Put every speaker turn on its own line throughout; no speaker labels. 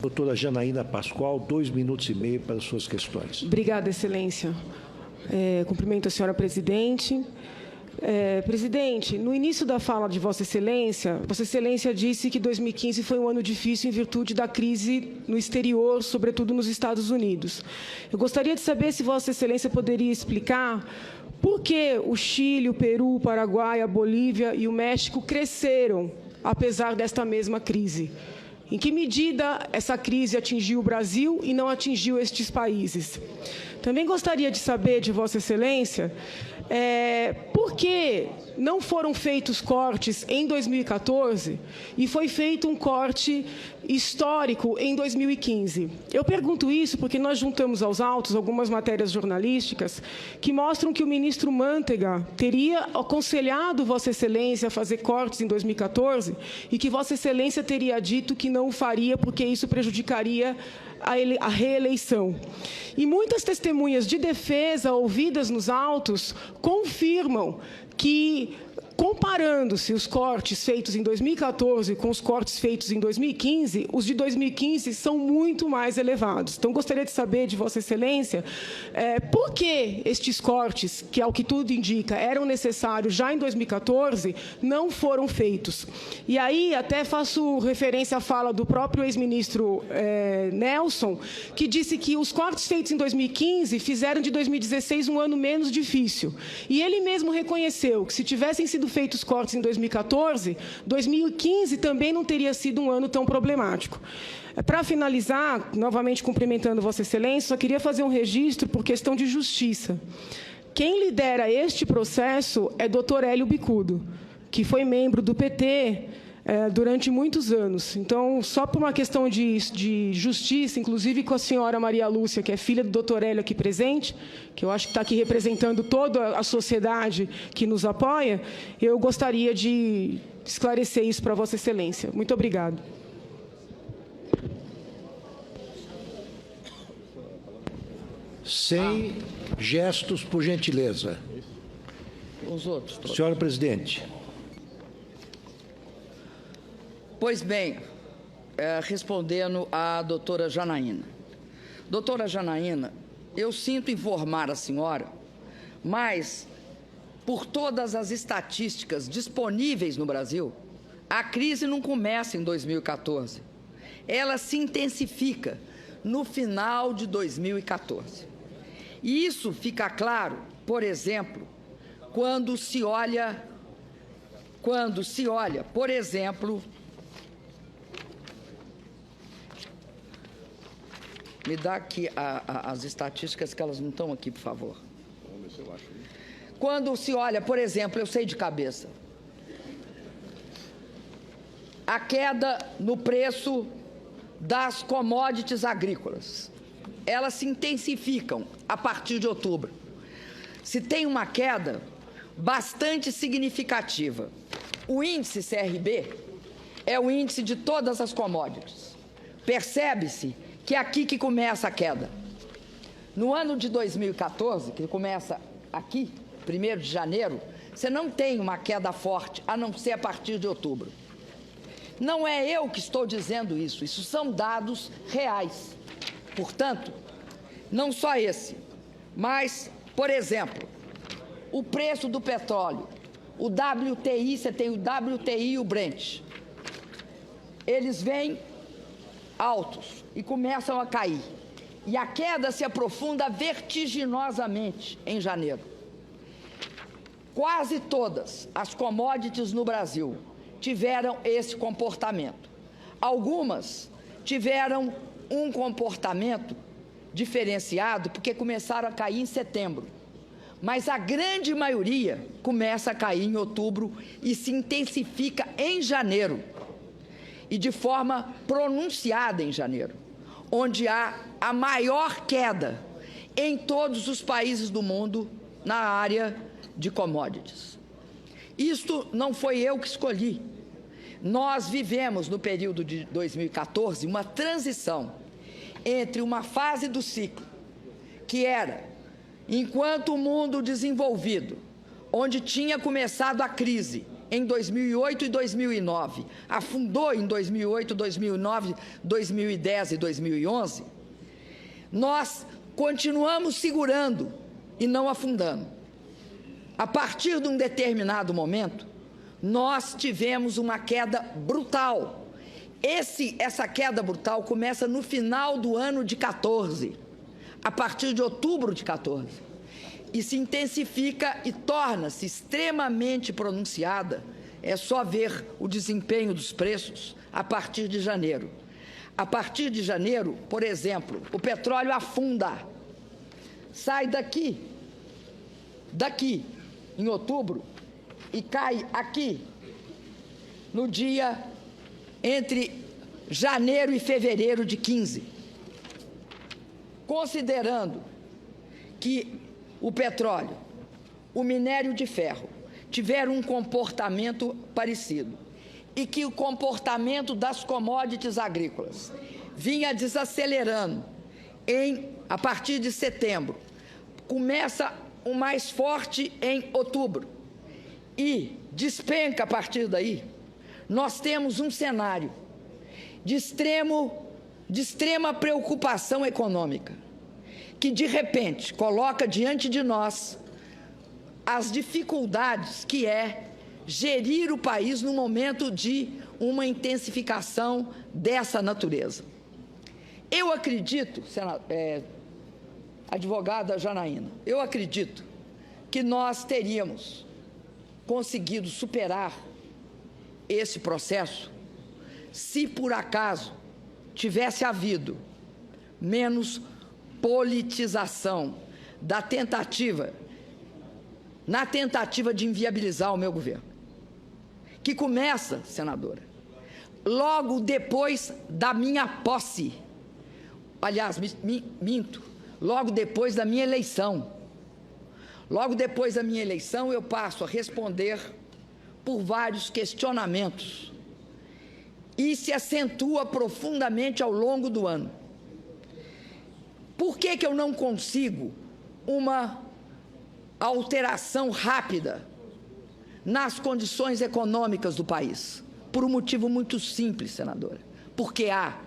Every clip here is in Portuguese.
Doutora Janaína Pascoal, 2 minutos e meio para as suas questões.
Obrigada, Excelência. Cumprimento a senhora presidente. Presidente, no início da fala de Vossa Excelência disse que 2015 foi um ano difícil em virtude da crise no exterior, sobretudo nos Estados Unidos. Eu gostaria de saber se Vossa Excelência poderia explicar por que o Chile, o Peru, o Paraguai, a Bolívia e o México cresceram, apesar desta mesma crise. Em que medida essa crise atingiu o Brasil e não atingiu estes países? Também gostaria de saber de Vossa Excelência por que não foram feitos cortes em 2014 e foi feito um corte histórico em 2015. Eu pergunto isso porque nós juntamos aos autos algumas matérias jornalísticas que mostram que o ministro Mantega teria aconselhado Vossa Excelência a fazer cortes em 2014 e que Vossa Excelência teria dito que não o faria porque isso prejudicaria a reeleição. E muitas testemunhas de defesa ouvidas nos autos confirmam que, comparando-se os cortes feitos em 2014 com os cortes feitos em 2015, os de 2015 são muito mais elevados. Então, gostaria de saber de Vossa Excelência por que estes cortes, que, ao que tudo indica, eram necessários já em 2014, não foram feitos. E aí, até faço referência à fala do próprio ex-ministro Nelson, que disse que os cortes feitos em 2015 fizeram de 2016 um ano menos difícil. E ele mesmo reconheceu que, se tivessem sido feitos cortes em 2014, 2015 também não teria sido um ano tão problemático. Para finalizar, novamente cumprimentando Vossa Excelência, só queria fazer um registro por questão de justiça. Quem lidera este processo é Dr. Hélio Bicudo, que foi membro do PT durante muitos anos. Então, só por uma questão de justiça, inclusive com a senhora Maria Lúcia, que é filha do doutor Hélio aqui presente, que eu acho que está aqui representando toda a sociedade que nos apoia, eu gostaria de esclarecer isso para Vossa Excelência. Muito obrigado.
Sem gestos, por gentileza.
Os outros todos.
Senhora presidente.
Pois bem, respondendo à doutora Janaína. Doutora Janaína, eu sinto informar a senhora, mas, por todas as estatísticas disponíveis no Brasil, a crise não começa em 2014. Ela se intensifica no final de 2014. E isso fica claro, por exemplo, quando se olha, por exemplo, me dá aqui as estatísticas, que elas não estão aqui, por favor. Vamos ver se eu acho. Quando se olha, por exemplo, eu sei de cabeça, a queda no preço das commodities agrícolas, elas se intensificam a partir de outubro. Se tem uma queda bastante significativa. O índice CRB é o índice de todas as commodities. Percebe-se que é aqui que começa a queda. No ano de 2014, que começa aqui, 1º de janeiro, você não tem uma queda forte, a não ser a partir de outubro. Não é eu que estou dizendo isso, isso são dados reais. Portanto, não só esse, mas, por exemplo, o preço do petróleo, o WTI, você tem o WTI e o Brent. Eles vêm altos e começam a cair. E a queda se aprofunda vertiginosamente em janeiro. Quase todas as commodities no Brasil tiveram esse comportamento. Algumas tiveram um comportamento diferenciado porque começaram a cair em setembro. Mas a grande maioria começa a cair em outubro e se intensifica em janeiro. E de forma pronunciada em janeiro, onde há a maior queda em todos os países do mundo na área de commodities. Isto não foi eu que escolhi. Nós vivemos, no período de 2014, uma transição entre uma fase do ciclo, que era, enquanto o mundo desenvolvido, onde tinha começado a crise em 2008 e 2009, afundou em 2008, 2009, 2010 e 2011, nós continuamos segurando e não afundando. A partir de um determinado momento, nós tivemos uma queda brutal. Essa queda brutal começa no final do ano de 14, a partir de outubro de 14, e se intensifica e torna-se extremamente pronunciada. É só ver o desempenho dos preços a partir de janeiro. A partir de janeiro, por exemplo, o petróleo afunda, sai daqui, em outubro, e cai aqui, no dia entre janeiro e fevereiro de 15. Considerando que o petróleo, o minério de ferro, tiveram um comportamento parecido e que o comportamento das commodities agrícolas vinha desacelerando a partir de setembro, começa o mais forte em outubro e despenca a partir daí, nós temos um cenário de extrema preocupação econômica, que de repente coloca diante de nós as dificuldades que é gerir o país no momento de uma intensificação dessa natureza. Eu acredito, advogada Janaína, eu acredito que nós teríamos conseguido superar esse processo se por acaso tivesse havido menos politização na tentativa de inviabilizar o meu governo, que começa, senadora, logo depois da minha posse. Aliás, minto, logo depois da minha eleição. Logo depois da minha eleição, eu passo a responder por vários questionamentos e se acentua profundamente ao longo do ano. Por que eu não consigo uma alteração rápida nas condições econômicas do país? Por um motivo muito simples, senadora. Porque há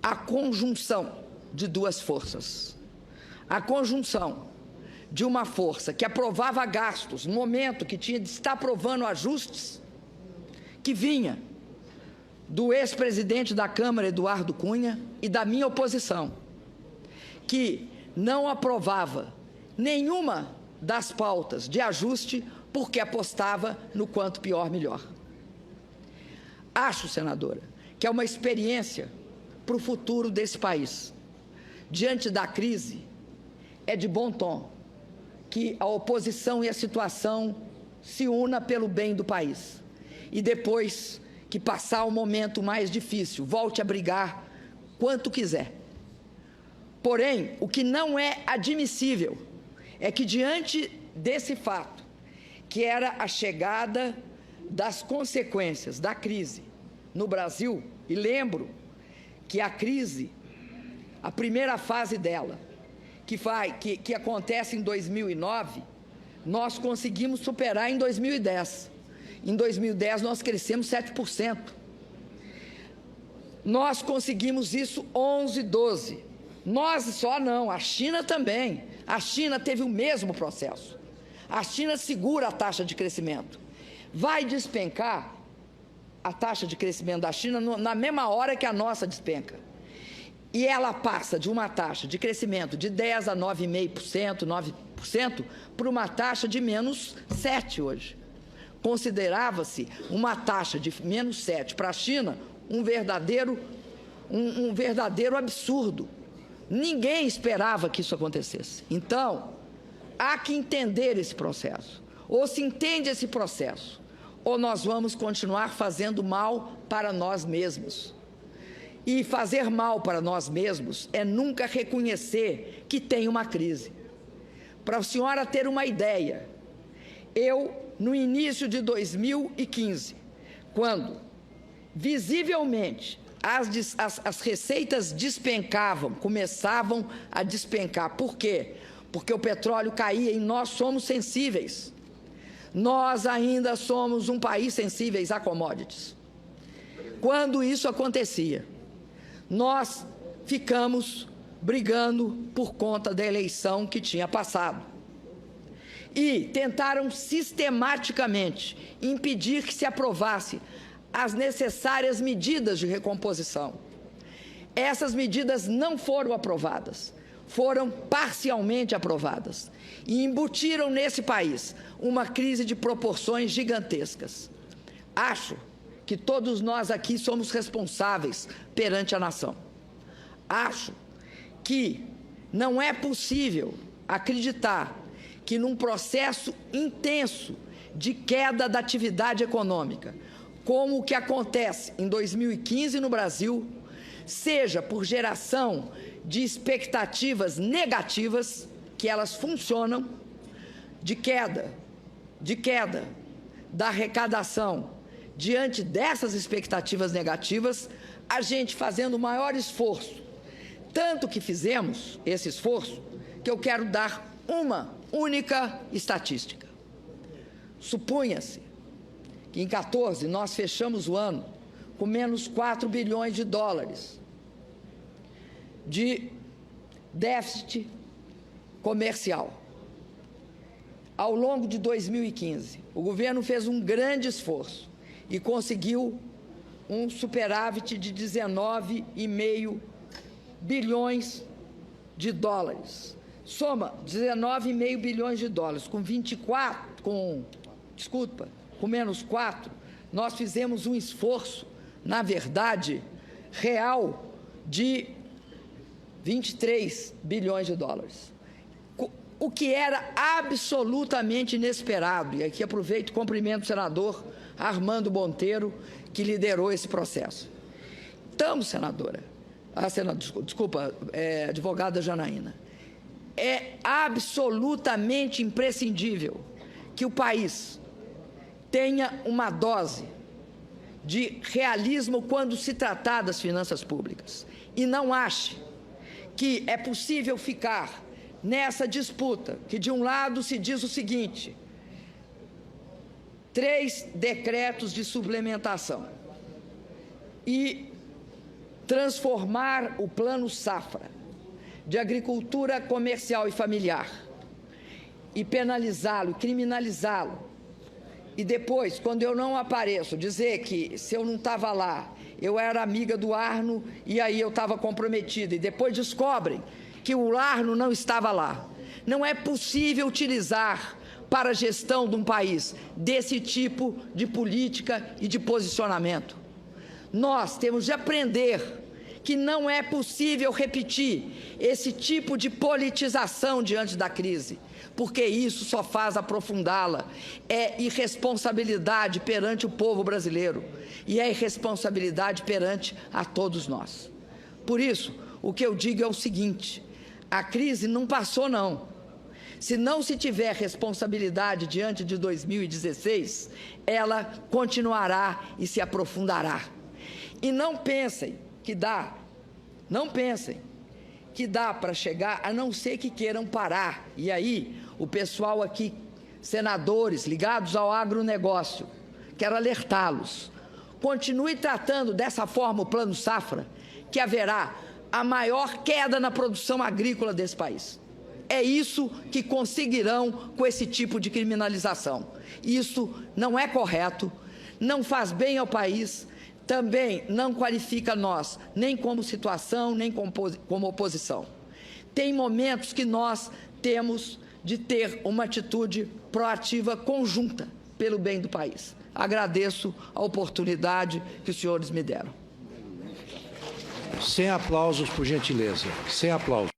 a conjunção de duas forças. A conjunção de uma força que aprovava gastos no momento que tinha de estar aprovando ajustes, que vinha do ex-presidente da Câmara, Eduardo Cunha, e da minha oposição, que não aprovava nenhuma das pautas de ajuste porque apostava no quanto pior, melhor. Acho, senadora, que é uma experiência para o futuro desse país. Diante da crise, é de bom tom que a oposição e a situação se una pelo bem do país. E depois que passar o momento mais difícil, volte a brigar quanto quiser. Porém, o que não é admissível é que, diante desse fato, que era a chegada das consequências da crise no Brasil, e lembro que a crise, a primeira fase dela, que acontece em 2009, nós conseguimos superar em 2010. Em 2010, nós crescemos 7%. Nós conseguimos isso 11, 12. Nós só não, a China também. A China teve o mesmo processo. A China segura a taxa de crescimento. Vai despencar a taxa de crescimento da China na mesma hora que a nossa despenca. E ela passa de uma taxa de crescimento de 10% a 9,5%, 9%, para uma taxa de menos 7% hoje. Considerava-se uma taxa de menos 7% para a China um verdadeiro absurdo. Ninguém esperava que isso acontecesse. Então, há que entender esse processo. Ou se entende esse processo, ou nós vamos continuar fazendo mal para nós mesmos. E fazer mal para nós mesmos é nunca reconhecer que tem uma crise. Para a senhora ter uma ideia, eu, no início de 2015, quando visivelmente as receitas despencavam, começavam a despencar. Por quê? Porque o petróleo caía e nós somos sensíveis. nós ainda somos um país sensíveis a commodities. Quando isso acontecia, nós ficamos brigando por conta da eleição que tinha passado. E tentaram sistematicamente impedir que se aprovasse as necessárias medidas de recomposição. Essas medidas não foram aprovadas, foram parcialmente aprovadas e embutiram nesse país uma crise de proporções gigantescas. Acho que todos nós aqui somos responsáveis perante a nação. Acho que não é possível acreditar que num processo intenso de queda da atividade econômica, como o que acontece em 2015 no Brasil, seja por geração de expectativas negativas, que elas funcionam, de queda da arrecadação diante dessas expectativas negativas, a gente fazendo o maior esforço. Tanto que fizemos esse esforço, que eu quero dar uma única estatística. Supunha-se que em 14 nós fechamos o ano com menos 4 bilhões de dólares de déficit comercial. Ao longo de 2015, o governo fez um grande esforço e conseguiu um superávit de 19,5 bilhões de dólares. Soma 19,5 bilhões de dólares com menos 4, nós fizemos um esforço, na verdade, real de 23 bilhões de dólares. O que era absolutamente inesperado, e aqui aproveito e cumprimento o senador Armando Monteiro, que liderou esse processo. Então, advogada Janaína, é absolutamente imprescindível que o país tenha uma dose de realismo quando se tratar das finanças públicas e não ache que é possível ficar nessa disputa, que de um lado se diz o seguinte: 3 decretos de suplementação e transformar o Plano Safra de agricultura comercial e familiar e penalizá-lo, criminalizá-lo, e depois, quando eu não apareço, dizer que se eu não estava lá, eu era amiga do Arno e aí eu estava comprometida, e depois descobrem que o Arno não estava lá. Não é possível utilizar para a gestão de um país desse tipo de política e de posicionamento. Nós temos de aprender que não é possível repetir esse tipo de politização diante da crise, porque isso só faz aprofundá-la. É irresponsabilidade perante o povo brasileiro e é irresponsabilidade perante a todos nós. Por isso, o que eu digo é o seguinte: a crise não passou, não. Se não se tiver responsabilidade diante de 2016, ela continuará e se aprofundará. E não pensem que dá para chegar, a não ser que queiram parar. E aí, o pessoal aqui, senadores ligados ao agronegócio, quero alertá-los. Continue tratando dessa forma o Plano Safra, que haverá a maior queda na produção agrícola desse país. É isso que conseguirão com esse tipo de criminalização. Isso não é correto, não faz bem ao país, também não qualifica nós, nem como situação, nem como oposição. Tem momentos que nós temos de ter uma atitude proativa conjunta pelo bem do país. Agradeço a oportunidade que os senhores me deram.
Sem aplausos, por gentileza. Sem aplausos.